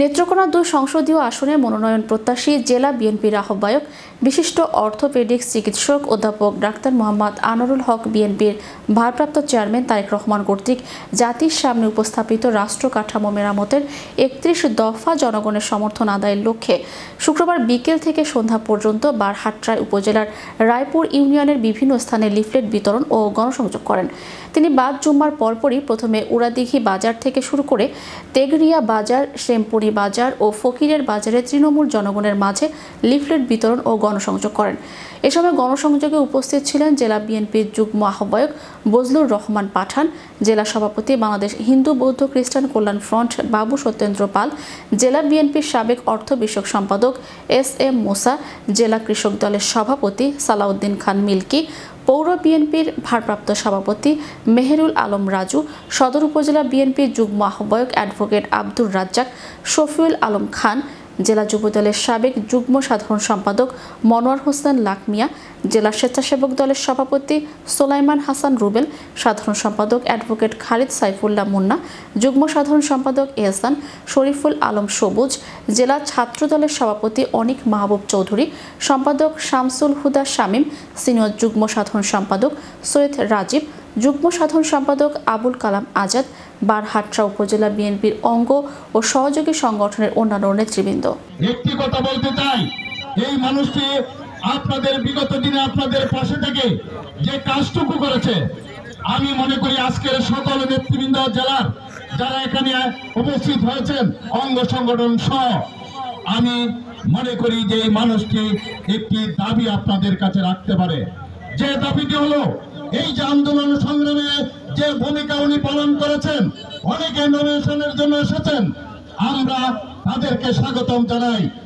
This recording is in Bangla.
নেত্রকোনা ২ সংসদীয় আসনে মনোনয়ন প্রত্যাশী জেলা বিএনপির আহ্বায়ক বিশিষ্ট অর্থোপেডিক্স চিকিৎসক অধ্যাপক ডাক্তার মোহাম্মদ আনোয়ারুল হক বিএনপির ভারপ্রাপ্ত চেয়ারম্যান তারেক রহমান কর্তৃক জাতির সামনে উপস্থাপিত রাষ্ট্র কাঠামো মেরামতের ৩১ দফা জনগণের সমর্থন আদায়ের লক্ষ্যে শুক্রবার বিকেল থেকে সন্ধ্যা পর্যন্ত বারহাট্টায় উপজেলার রায়পুর ইউনিয়নের বিভিন্ন স্থানে লিফলেট বিতরণ ও গণসংযোগ করেন। তিনি বাদ জুম্মার পরপরই প্রথমে উড়াদিঘি বাজার থেকে শুরু করে তেগরিয়া বাজার, শ্যামপুরি বাজার ও ফকিরের বাজারে তৃণমূল জনগণের মাঝে লিফলেট বিতরণ ও গণসংযোগ করেন। এ সময় গণসংযোগে উপস্থিত ছিলেন জেলা বিএনপির যুগ্ম আহ্বায়ক বজলুর রহমান পাঠান, জেলা সভাপতি বাংলাদেশ হিন্দু বৌদ্ধ খ্রিস্টান কল্যাণ ফ্রন্ট বাবু সত্যেন্দ্র পাল, জেলা বিএনপির সাবেক অর্থ বিষয়ক সম্পাদক SM মুসা, জেলা কৃষক দলের সভাপতি সালাউদ্দিন খান মিল্কি, পৌর বিএনপির ভারপ্রাপ্ত সভাপতি মেহেরুল আলম রাজু, সদর উপজেলা বিএনপির যুগ্ম আহ্বায়ক অ্যাডভোকেট আব্দুর রাজ্জাক, শফিউল আলম খান, জেলা যুবদলের সাবেক যুগ্ম সাধারণ সম্পাদক মনোয়ার হোসেন লাকমিয়া, জেলা স্বেচ্ছাসেবক দলের সভাপতি সোলাইমান হাসান রুবেল, সাধারণ সম্পাদক অ্যাডভোকেট খালিদ সাইফুল্লাহ মুন্না, যুগ্ম সাধারণ সম্পাদক এহসান শরীফুল আলম সবুজ, জেলা ছাত্র দলের সভাপতি অনিক মাহবুব চৌধুরী, সম্পাদক শামসুল হুদা শামীম, সিনিয়র যুগ্ম সাধারণ সম্পাদক সৈয়দ রাজীব, যুগ্ম সাধারণ সম্পাদক আবুল কালাম আজাদ, বারহাট্টা উপজেলা বিএনপির অঙ্গ ও সহযোগী সংগঠনের অন্যান্য নেতৃবৃন্দ। একটি কথা বলতে চাই, এই মানুষটি আপনাদের বিগত দিনে আপনাদের পাশে থেকে যে কাজটুকু করেছে, আমি মনে করি আজকের সকল নেতৃবৃন্দ জেলার যারা এখানে উপস্থিত হয়েছেন অঙ্গ সংগঠন সহ, আমি মনে করি যে এই মানুষটি একটি দাবি আপনাদের কাছে রাখতে পারে। যে দাবিটি হলো, এই যে আন্দোলন সংগ্রামে যে ভূমিকা উনি পালন করেছেন, অনেকে নমিনেশনের জন্য এসেছেন, আমরা তাদেরকে স্বাগতম জানাই।